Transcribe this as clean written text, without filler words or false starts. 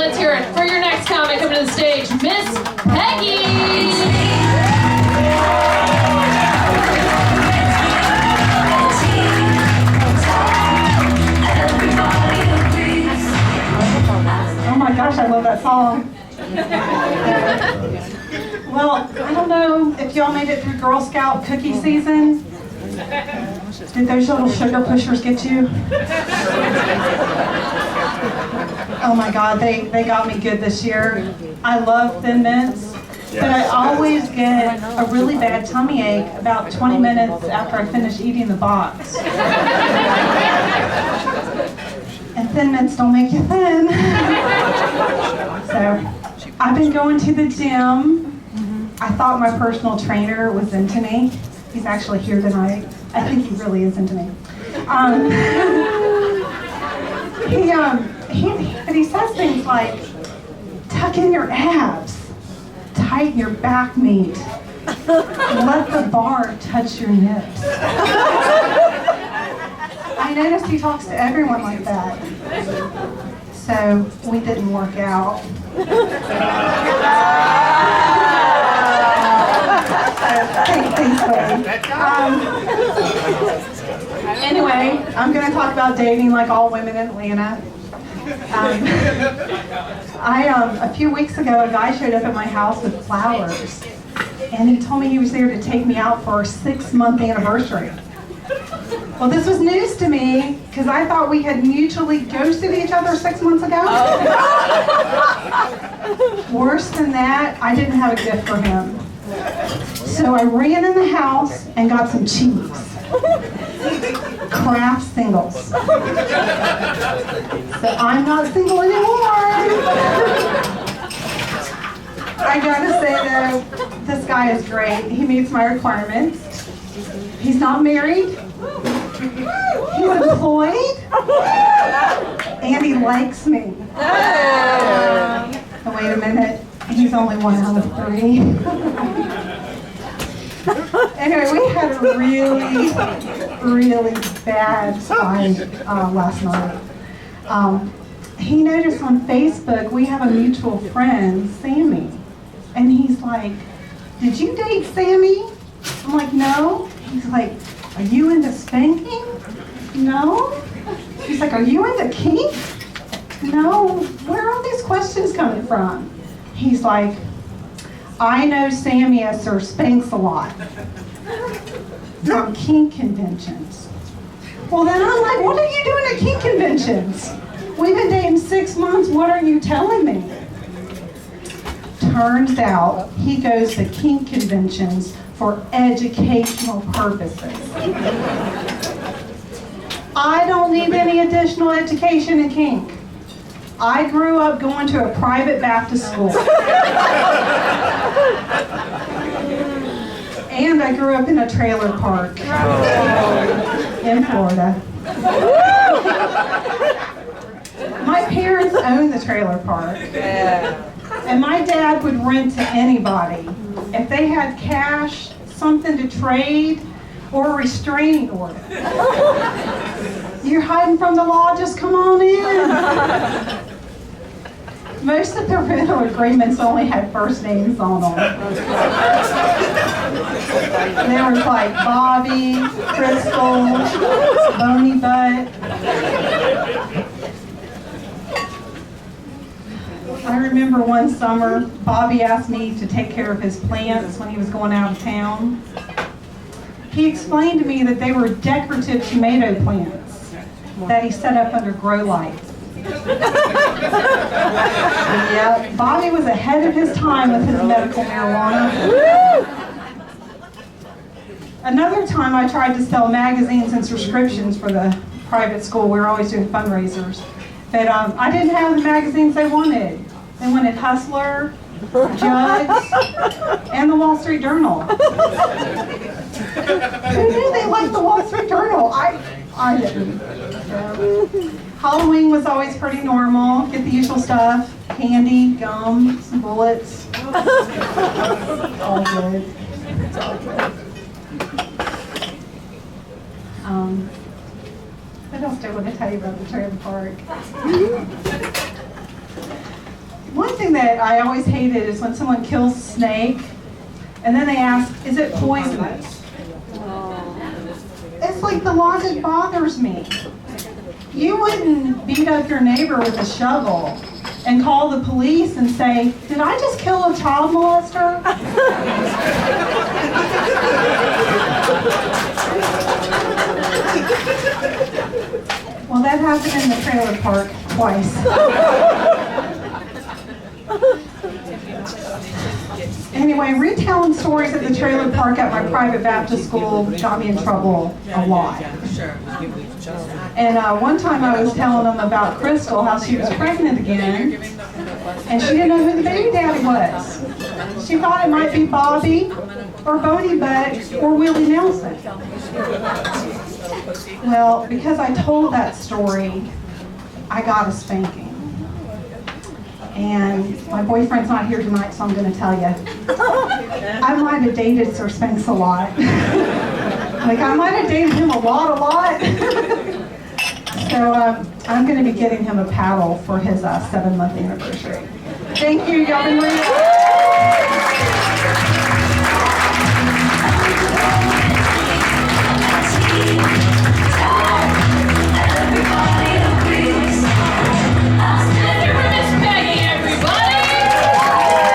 Let's hear it for your next comic coming to the stage, Miss Peggy. Oh my gosh, I love that song. Well, I don't know if y'all made it through Girl Scout cookie season. Did those little sugar pushers get you? Oh my God, they got me good this year. I love Thin Mints, but I always get a really bad tummy ache about 20 minutes after I finish eating the box. And Thin Mints don't make you thin. So, I've been going to the gym. I thought my personal trainer was into me. He's actually here tonight. I think he really is into me. He says things like, tuck in your abs, tighten your back meat, let the bar touch your nips. I noticed he talks to everyone like that. So we didn't work out. Thanks, buddy. Anyway, I'm going to talk about dating like all women in Atlanta. A few weeks ago, a guy showed up at my house with flowers, and he told me he was there to take me out for our 6-month anniversary. Well, this was news to me because I thought we had mutually ghosted each other 6 months ago. Worse than that, I didn't have a gift for him. So I ran in the house and got some cheese. Kraft singles. So I'm not single anymore. I gotta say though, this guy is great. He meets my requirements. He's not married. He's employed. And he likes me. Oh, wait a minute. He's only 1 out of 3. Anyway, we had a really, really bad fight last night. He noticed on Facebook we have a mutual friend, Sammy. And he's like, did you date Sammy? I'm like, no. He's like, are you into spanking? No. He's like, are you into kink? No. Where are all these questions coming from? He's like, I know Sammy or spanks a lot from kink conventions. Well, then I'm like, what are you doing at kink conventions? We've been dating 6 months. What are you telling me? Turns out he goes to kink conventions for educational purposes. I don't need any additional education in kink. I grew up going to a private Baptist school. And I grew up in a trailer park in Florida. My parents owned the trailer park. And my dad would rent to anybody. If they had cash, something to trade, or a restraining order. You're hiding from the law, just come on in. Most of the rental agreements only had first names on them. There was like Bobby, Crystal, Bony Butt. I remember one summer, Bobby asked me to take care of his plants when he was going out of town. He explained to me that they were decorative tomato plants that he set up under grow lights. Yeah, Bobby was ahead of his time with his medical marijuana. Another time I tried to sell magazines and subscriptions for the private school. We were always doing fundraisers. But I didn't have the magazines they wanted. They wanted Hustler, Judge, and the Wall Street Journal. Who knew they liked the Wall Street Journal? I didn't. So, Halloween was always pretty normal. Get the usual stuff. Candy, gum, some bullets. All good. It's all good. What else do I want to tell you about the trailer park? that I always hated is when someone kills a snake, and then they ask, is it poisonous? It's like the logic bothers me. You wouldn't beat up your neighbor with a shovel and call the police and say, did I just kill a child molester? Well, that happened in the trailer park twice. Anyway, retelling stories at the trailer park at my private Baptist school got me in trouble a lot. And one time I was telling them about Crystal, how she was pregnant again, and she didn't know who the baby daddy was. She thought it might be Bobby, or Bodie Butt, or Willie Nelson. Well, because I told that story, I got a spanking. And my boyfriend's not here tonight, so I'm going to tell you. I might have dated Sir Spence a lot. Like, I might have dated him a lot. So I'm going to be getting him a paddle for his 7-month anniversary. Thank you. Y'all been reading.